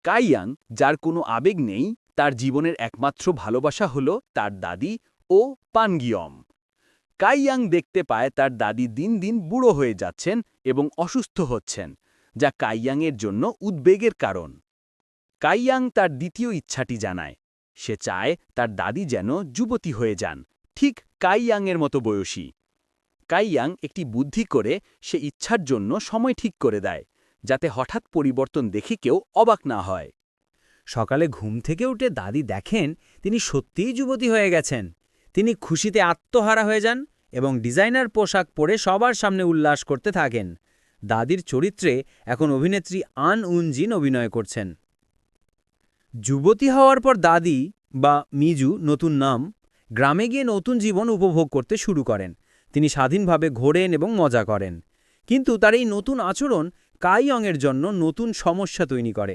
কাইয়াং, যার কোনো আবেগ নেই, তার জীবনের একমাত্র ভালোবাসা হল তার দাদি ও পানগিয়ম। কাইয়াং দেখতে পায় তার দাদি দিন দিন বুড়ো হয়ে যাচ্ছেন এবং অসুস্থ হচ্ছেন, যা কাইয়াংয়ের জন্য উদ্বেগের কারণ। কাইয়াং তার দ্বিতীয় ইচ্ছাটি জানায়। সে চায় তার দাদি যেন যুবতী হয়ে যান, ঠিক কাইয়াংয়ের মতো বয়সী। কাইয়াং একটি বুদ্ধি করে সে ইচ্ছার জন্য সময় ঠিক করে দেয়, যাতে হঠাৎ পরিবর্তন দেখে কেউ অবাক না হয়। সকালে ঘুম থেকে উঠে দাদি দেখেন তিনি সত্যিই যুবতী হয়ে গেছেন। তিনি খুশিতে আত্মহারা হয়ে যান এবং ডিজাইনার পোশাক পরে সবার সামনে উল্লাস করতে থাকেন। দাদির চরিত্রে এখন অভিনেত্রী আন উনজিন অভিনয় করছেন। যুবতী হওয়ার পর দাদি বা মিজু, নতুন নাম, গ্রামে গিয়ে নতুন জীবন উপভোগ করতে শুরু করেন। তিনি স্বাধীনভাবে ঘোরেন এবং মজা করেন। কিন্তু তার এই নতুন আচরণ কাইয়ংয়ের জন্য নতুন সমস্যা তৈরি করে।